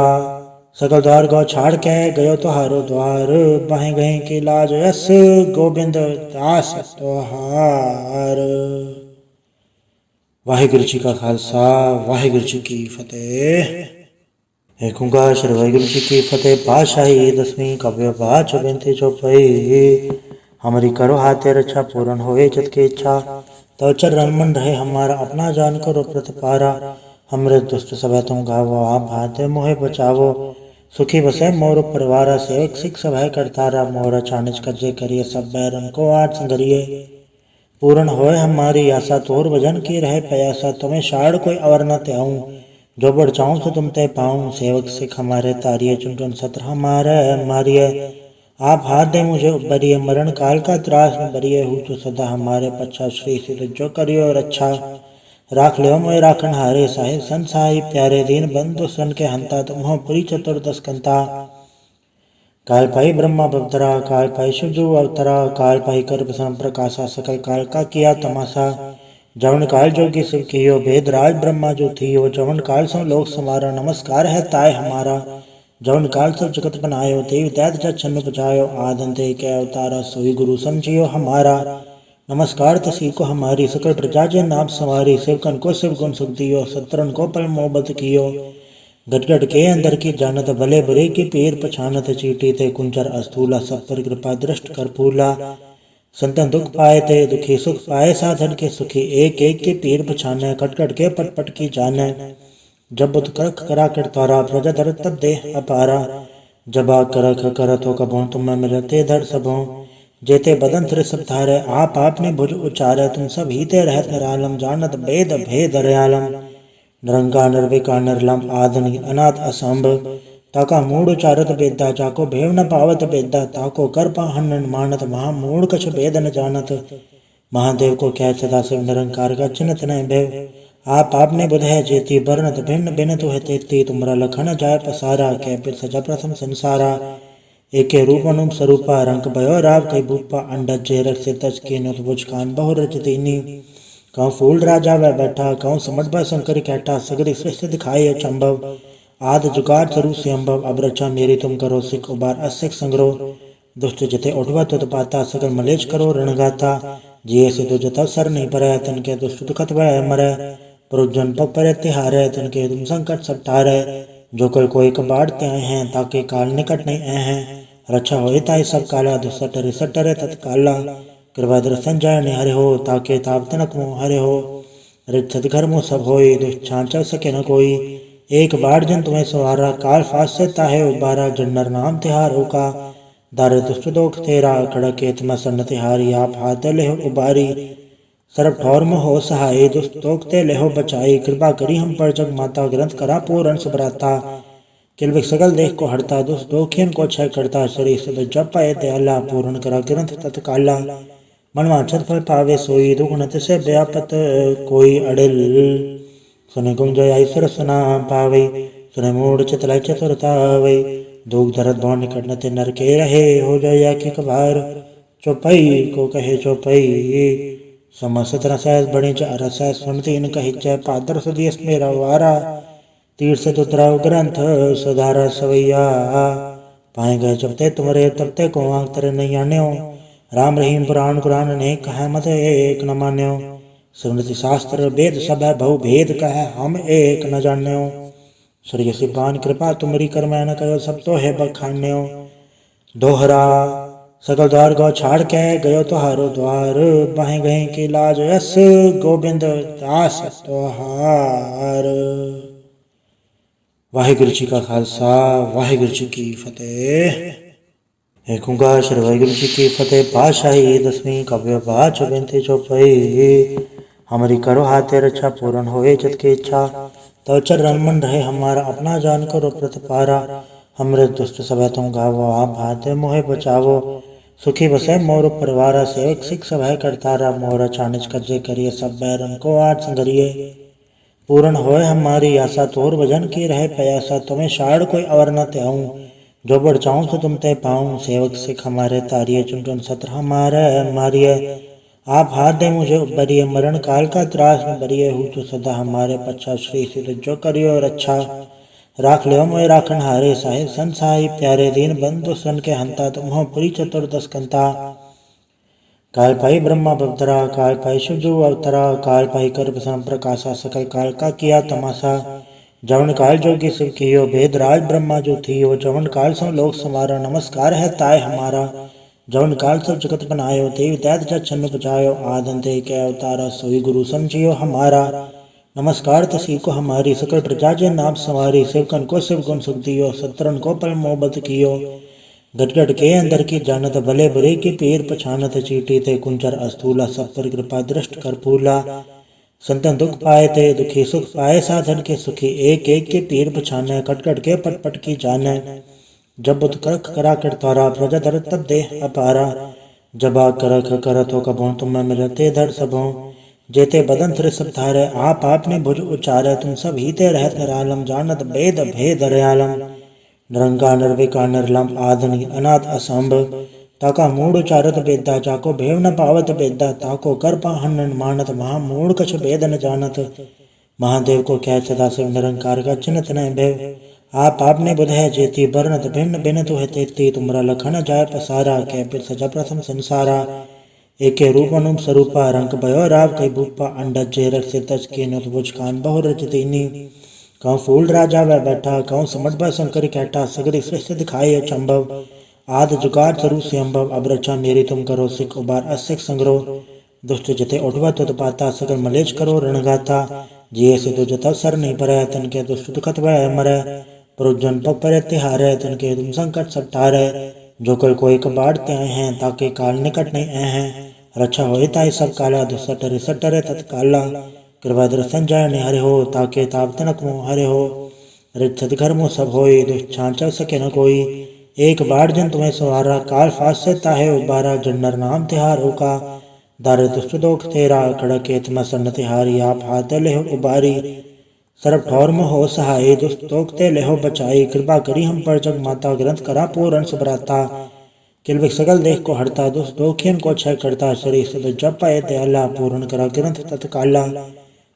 सकल द्वार गौ छाड़ के, गयो तुहारो द्वार। बाहें गए के लाज यस, गोविंद दास तुहार। वाहिगुरु जी का खालसा, वाहिगुरु जी की फतेह। एक ओंकार श्री वाहिगुरु जी की फतेह। पातशाही दसवीं काव्य पाठ चौबीस चौपाई। हमारी करो हाथे रक्षा, पूर्ण होए जत की इच्छा। तव चरण मन रहे हमारा, अपना जान करो प्रतिपारा। हमरे दुष्ट सब तुम गावो, आप भाते मोहे बचावो। सुखी बसे मोर परिवारा, सेवक सिख सब है करतारा। मोर चानिच कज्जे करिए, सब बैरन को आठ संगरिए। पूर्ण होए हमारी आशा, तोर भजन की रहे प्रयासा। तुम्हें शाड़ कोई अवर न त्याऊं, जो बढ़ चाहूं तो तुम ते पाऊं। सेवक सिख हमारे तारिये, चुन चुन सत्र हमारे मारिये। आप हाथ दे मुझे उबरिए, मरण काल का त्रास में बरिए। हूँ तो सदा हमारे पच्छा, श्री सिद्ध जो करियो रक्षा। राख लियो मोय राखन हारे, साहिब संसाई प्यारे। दीन बंधु सन के हंता, तुम हो पुरी चतुर्दश कंता। काल पाई ब्रह्मा बवतरा, काल पाई शिवजू अवतरा। काल पाई कर प्रसन्न प्रकाशा, सकल काल का किया तमाशा। जवन काल जोगी शिव कियो, भेद राज ब्रह्मा जो थियो। जवन काल सो लोक समारा, नमस्कार है ताय हमारा। जवन काल सब जगत बनायो, देव दैत जग छन्न बजायो। आदंते के अवतारा, सोई गुरु समझियो हमारा। नमस्कार तसी को हमारी, सकल प्रजा जे नाम सवारी। शिवकन को शिव गुण सुख दियो, सत्रन को पल मोहब्बत कियो। गट गट के अंदर की जानत, भले बुरे की पीर पछानत। चीटी ते कुंचर अस्थूला, सब पर कृपा दृष्ट कर फूला। संतन दुख पाए ते दुखी सुख पाए, साधन के सुखी एक एक के पीर पछाने। कट कट के पट पट की जाने। जब बुत करख करा कर तारा, प्रजा धर तब देह अपारा। जबा करख करत हो कबों, तुम मिलते धर सबों। जेते बदन तिर सब धारे, आप आपने भुज उचारे। तुम सब हीते रहत निरालम, जानत भेद भेद दयालम। निरंकार निर्विकार निर्लम, आदि अनाथ असंभ। ताका मूढ़ उचारत बेदा, जाको भेव न पावत बेदा। ताको कर पाहन मानत, महा मूढ़ कछ भेद न जानत। महादेव को क्या सदा शिव निरंकार का चिन्हत न भेव। आप आपने बुध है जेती, बरनत भिन्न भिन्न तुह तेती। तुमरा लखन जाय पसारा, कै पिर सजा प्रथम संसारा। एके रूप अनुप स्वरूपा, रंग भयो राव कई भूपा। अंडज जे रख से तज के नुत बुझ कान बहु रच दीनी। कहूँ फूल राजा वह बैठा, कहूँ समझ ब शंकर कैटा। सगरी सृष्टि दिखाई अचंभव, आद जुगाड़ तरु से संभव अब रचा मेरी तुम करो सिख उबार असिख संग्रह दुष्ट जते उठवा तुत पाता सकल मलेच करो रणगाता जिये से तो जता सर नहीं पर तन के दुष्ट दुखत वह मरे पुरुजन पग पर तिहारे तन के तुम संकट सब टारे जो कल कोई कबाड़ते आए हैं ताके काल निकट नहीं आए हैं रक्षा हो ताई सब काला दुसटरे सटरे तत्काला कृपा दर्शन जय ने हरे हो ताके ताप तनक मोह हरे हो रिच्छत घर मुँह सब होई दुष्छान चल सके न कोई एक बार जन तुम्हें सवारा काल फास से ताहे उबारा जन्नर नाम तिहार होका दार दुष्ट दोख तेरा खड़के तुम सन्न तिहारी आप हाथ ले हो उबारी सरब ठौर में हो सहाय दुष्ट दोखते ले हो बचाई कृपा करी हम पर जग माता ग्रंथ करा पूर्ण सुभराता किलविक सगल देख को हड़ता दुष्ट दोखियन को क्षय करता शरीर से जब पाए दयाला पूर्ण करा ग्रंथ तत्काला मनवांछत फल पावे सोई दुगुणत से व्यापत कोई अड़िल सुने गुंजय ऐश्वर सुना पावे सुने मूड चितलय चतुरता वे दुख दरद भौन निकट न ते नर के रहे हो जाय की कबार चौपाई को कहे चौपाई समस्त रसैस बड़े च रसैस सुनती इन कही च पादर सुदेश मेरा वारा तीर से तुतराव ग्रंथ सुधारा सवैया पाए गए जबते तुम्हारे तबते को आंख तेरे नहीं आन्यो राम रहीम पुराण कुरान ने कहा मत एक न मान्यो स्मृति शास्त्र वेद सब है बहु भेद कह हम एक न जान्यो सूर्य सिपान कृपा तुमरी कर मैं न कहो सब तो है बखान्यो दोहरा सकल द्वार गौ छाड़ के गयो तुहारो द्वार बाहे गए के लाज यस गोविंद दास तोहार। वाहिगुरु जी का खालसा वाहिगुरु जी की फतेह। एक ओंकार श्री वाहिगुरु जी की फतेह। पातशाही दसवीं काव्य पाठ बेनती चौपाई। हमारी करो हाथे रक्षा पूर्ण होए जत की इच्छा तो चरण मन रहे हमारा अपना जान करो प्रतिपारा। हमरे दुष्ट सब तुम गावो आप हाथे मोहे बचावो सुखी बसे मोर परिवार सेवक सिख सब है करतारा मोर चानिच कज्जे करिए सब बैरन को आठ संगरिए पूर्ण होए हमारी आशा तोर भजन की रहे प्रयासा तुम्हें शाड़ कोई अवर न त्याऊं जो बढ़ चाहूं तो तुम ते पाऊं सेवक सिख हमारे तारिये चुन सत्र हमारे मारिये आप हाथ दे मुझे उबरिए मरण काल का त्रास में बरिए हूँ तो सदा हमारे पच्छा श्री सिद्ध जो करियो रक्षा राख लियो मोए राखन हारे साहिब संसाई प्यारे दीन बंधु सन के हंता तुम पुरी चतुर्दश कंता काल पाई ब्रह्मा बवतरा काल पाई शिवजू अवतरा काल पाई कर प्रसन्न प्रकाशा सकल काल का किया तमाशा जवन काल जोगी शिव कियो भेद राज ब्रह्मा जो थियो जवन काल सो लोक समारा नमस्कार है ताय हमारा जवन काल सब जगत बनायो देव दैत जत छन्न बजायो आदन दे के अवतारा सोई गुरु समझियो हमारा नमस्कार तसी को हमारी सकल प्रजा जे नाम सवारी शिवकन को शिव गुण सुख दियो सत्रन को पल मोहब्बत कियो गटगट के अंदर की जानत भले बुरे की पीर पछानत चीटी ते कुंचर अस्थूला सब पर कृपा दृष्ट कर फूला संतन दुख पाए ते दुखी सुख पाए साधन के सुखी एक एक के पीर पछाने कटकट के पट पट की जाने जब बुत करख करा कर तारा प्रजा दर तब दे अपारा जबा करख करत हो कबो तुम मिलते धर सबों जेते बदन तिर सब धारे आप आपने भुज उचारे तुम सब हीते रहत निरालम जानत भेद भेद रयालम निरंकार निर्विकार निर्लम आदनि अनाथ असंभ ताका मूड उचारत बेदा जाको भेव न पावत बेदा ताको कर पाहन मानत महामूड कछ भेद न जानत महादेव को क्या सदा शिव निरंकार का चिन्हत न भेव आप आपने बुध है जेती बरनत भिन्न भिन्न तो है तेती तुमरा लखन जाय पसारा कै फिर सजा प्रथम संसारा एके रूप अनुप स्वरूपा रंग भयो राव कई भूपा अंडज जे रख से तज के नुत बुझ कान बहु रचतीनी कहूँ फूल राजा वह बैठा कहूँ समझ ब शंकर कहटा सगरी सृष्टि दिखाए अचंभव आद जुगाड़ तरु से अम्भव अब रचा मेरी तुम करो सिख उबार असिख संग्रह दुष्ट जते उठवा तुत पाता सकल मलेच करो रणगाता जिये से तो जता सर नहीं पर तन के दुष्ट दुखत वह मरे पुरुजन पग पर तिहारे तन के तुम संकट सब टारे जो कल कोई कबाड़ते आए हैं ताके काल निकट नहीं आए हैं रक्षा हो ताई सब काला दुसटरे सटरे तत्काला कृपा दर्शन जय ने हरे हो ताके ताप तनक मोह हरे हो रिच्छत घर मुँह सब होई दुष्छान चल सके न कोई एक बार जन तुम्हें सवारा काल फास से ताहे उबारा जन्नर नाम तिहार होका दारे दुष्ट दोख तेरा खड़के तुम सन्न तिहारी आप हाथ ले हो उबारी सरब ठौर में हो सहाय दुष्ट दोखते ले हो बचाई कृपा करी हम पर जग माता ग्रंथ करा पूर्ण सुभराता किलविक सगल देख को हड़ता दुष्ट दोखियन को क्षय करता शरीर से जब पाए दयाला पूर्ण करा ग्रंथ तत्काला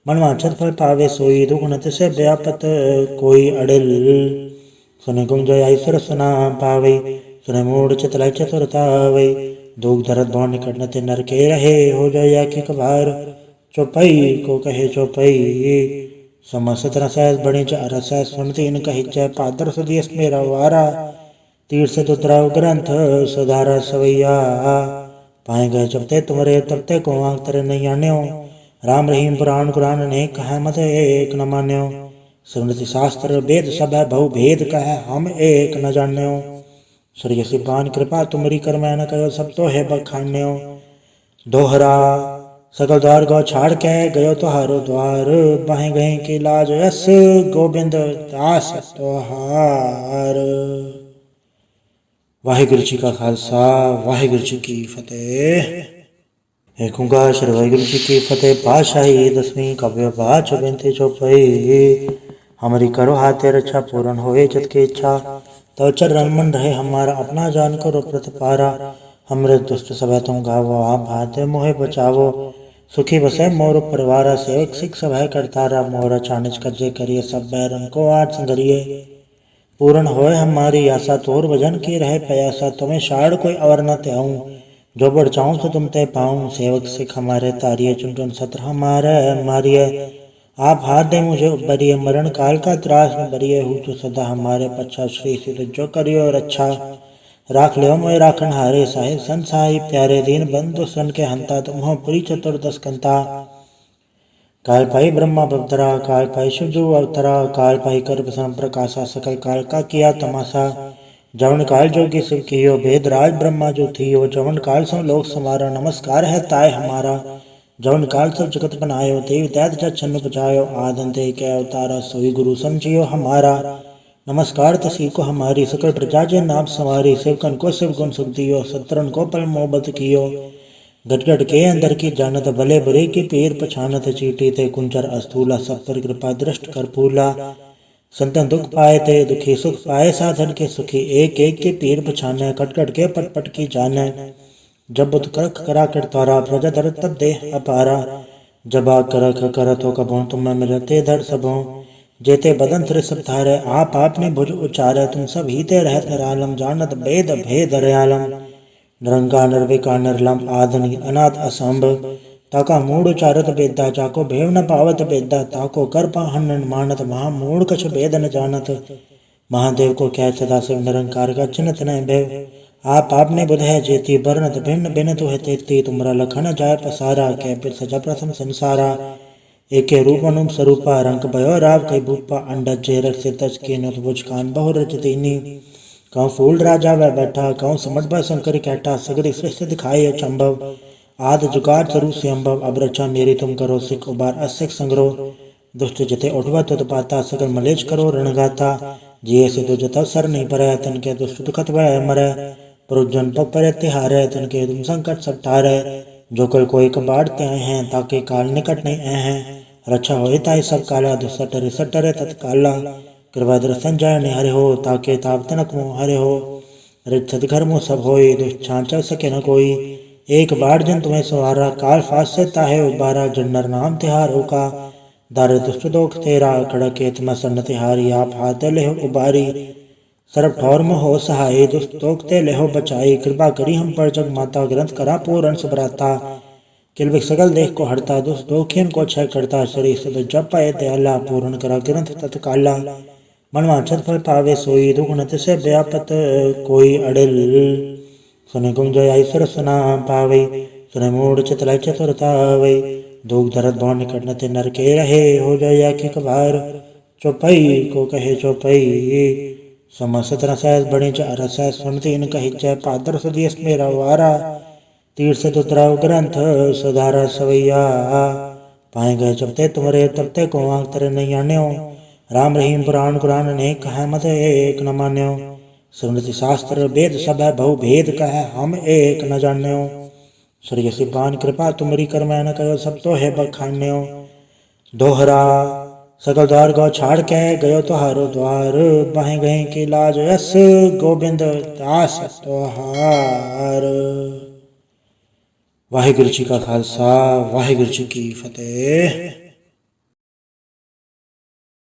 मनवांछत फल पावे सोई, दुगुण तिसे व्यापत कोई अड़िल। सुने गुंजय ईश्वर सुना पावे, सुने मूढ़ चितलाई चतुरतावे। दुख दर्द भव निकट न ते नर के रहे, हो जाय एक बार चौपाई को कहे चौपाई। समस्त रसैस बणि रस सुनती इन कही जय, पादर सुदियस मेरा वारा। तीर से तुतराव ग्रंथ सुधारा सवैया, पाए गए जबते तुमरे तबते को आंख तेरे नहीं आन्यो। राम रहीम पुराण कुरान ने कहा मत एक न मान्यो। स्मृति शास्त्र वेद सब है बहु भेद कह, हम एक न जान्यो। श्री सिपान कृपा तुमरी कर मैं न कहो, सब तो है बखान्यो। दोहरा सकल द्वार गौ छाड़ के गयो तुहारो द्वार, बाहें गए की लाज यस गोबिंद दास तुहार। वाहिगुरु जी का खालसा, वाहिगुरु जी की फतेह। एक ओंकार श्री वाहिगुरु जी की फतेह। पातशाही दसवीं काव्य पाठ बेनती चौपाई। हमारी करो हाथे रक्षा, पूर्ण होए जत की इच्छा। तव चरण मन रहे हमारा, अपना जान करो प्रतिपारा। हमरे दुष्ट सब तुम गावो, आप भाते मोहे बचावो। सुखी बसे मोर परिवारा, सेवक सिख सब है करतारा। मोर चानिज कज्जे करिए, सब बैरन को आज संगरिए। पूर्ण होए हमारी आशा, तोर भजन की रहे प्रयासा। तुम्हें शाड़ कोई अवर न त्याऊं, जो बढ़ चाहूं तो तुम ते पाऊं। सेवक सिख हमारे तारिये, चुन चुन सत्र हमारे मारिये। आप हाथ दे मुझे उबरिए, मरण काल का त्रास न बरिए। हूँ तो सदा हमारे पच्छा, श्री सिद्ध जो करियो रक्षा। राख लियो मोय राखन हारे, साहिब संत साहिब प्यारे। दीन बंधु सन के हंता, तुम हो पुरी चतुर्दश कंता। काल पाई ब्रह्मा बवतरा, काल पाई शिवजू अवतरा। काल पाई कर प्रसन्न प्रकाशा, सकल काल का किया तमाशा। जवन काल जोगी शिव कियो, भेद राज ब्रह्मा जो थियो। जवन काल सो लोक समारा, नमस्कार है ताय हमारा। जवन काल सब जगत बनायो, देव दैत जग छन्न बजायो। आदि एक अवतारा, सोई गुरु समझियो हमारा। नमस्कार तसी को हमारी, सकल प्रजा जे नाम सवारी। शिवकन को शिव गुण सुख दियो, सत्रन को पल मोहब्बत कियो। गटगट के अंदर की जानत, भले बुरे की पीर पछानत। चीटी ते कुंचर अस्थूला, सब पर कृपा दृष्ट कर फूला। संतन दुख पाए ते दुखी, सुख पाए साधन के सुखी। एक एक के पीर पछाने, कटकट के पट पट की जाने। जब बुत करख करा कर तारा, प्रजा दर तब देह अपारा। जबा करख करत हो कबों, तुम मिलते धर सबों। जेते बदन तिर सब धारे, आप आपने भुज उचारे। तुम सब हीते रहत निरालम, जानत वेद भेद रयालम। निरंकार निर्विकार निर्लम, आदि अनाथ असंभ। ताका मूढ़ उचारत बेदा, जाको भेव न पावत बेदा। ताको कर पाहन मानत, महामूढ़ कछ भेद न जानत। महादेव को क्या सदा शिव, निरंकार का चिन्हत न भेव। आप आपने बुध है जेती, बरनत भिन्न भिन्न तो है तेती। तुमरा लखन जाय पसारा, कै फिर सजा प्रथम संसारा। एके रूप अनुप स्वरूपा, रंग भयो राव कई भूपा। अंडज जे रख से तज के नुत बुझ कान बहु रच दीनी। कहूँ फूल राजा वह बैठा, कहूँ समझ ब शंकर कैटा। सगरी सृष्टि दिखाई अचंभव, आद जुगाड़ स्वरूप से अम्भव। अब रक्षा मेरी तुम करो, सिख उबार असिख संग्रह। दुष्ट जते उठवा तुत पाता, सगल मलेच करो रणगाता। जिये से दो जता सर नहीं परै, तन के दुष्ट दुखत वह मरै। पुरुजन पग परे तिहारे, तन के तुम संकट सब टारे। जो कल कोई कबाड़ते आए हैं, ताके काल निकट नहीं आए हैं। रक्षा होए ताई सब काला, दुसट रिसट रे तत्काला। कृपा दर्शन जाय निहरे हो, ताके ताप तनक मुँह हरे हो। रित घर मुँह सब होई, दुष्ट छांचल सके न कोई। एक बार जन तुम्हें सवारा, काल फास से ताहे उबारा। जन्नर नाम तिहारो का, दारे दुष्ट दोख तेरा। खड़क तुम सन्न तिहारी, आप हाथ ले उबारी। सर्व ठौर में हो सहाय, दुष्ट तोकते लेहो बचाई। कृपा करी हम पर जग माता, ग्रंथ करा पूर्ण सुभराता। किलबिक सकल देख को हरता, दुष्ट दोखियन को क्षय करता। शरीर से जप पाए दयाला, पूर्ण करा ग्रंथ तत्काला। मनवांछत फल पावे सोई, दुगुण तिसे व्यापत कोई अड़िल। सुने गुंजय ईश्वर सुना पावे, सुने मूढ़ चितलाई चतुरतावे। दुख दर्द भव निकट न ते नर के रहे, हो जाय एक बार चौपाई को कहे चौपाई। समस्त रसैस बणि रसैस, सुनती इन कही जय। पादर सुदियस मेरा वारा, तीर से तुतराव ग्रंथ सुधारा सवैया। पाए गए जबते तुमरे तबते को आंख तेरे नहीं आन्यो। राम रहीम पुराण कुरान ने कहा मत एक न मान्यो। स्मृति शास्त्र वेद सब है बहु भेद कह, हम एक न जान्यो। श्री सिपान कृपा तुमरी कर मैं न कहो, सब तो है बखान्यो। दोहरा सकल द्वार गौ छाड़ के गयो तुहारो द्वार। बाहें गए की लाज यस गोबिंद दास तुहार। वाहिगुरु जी का खालसा, वाहिगुरु जी की फतेह।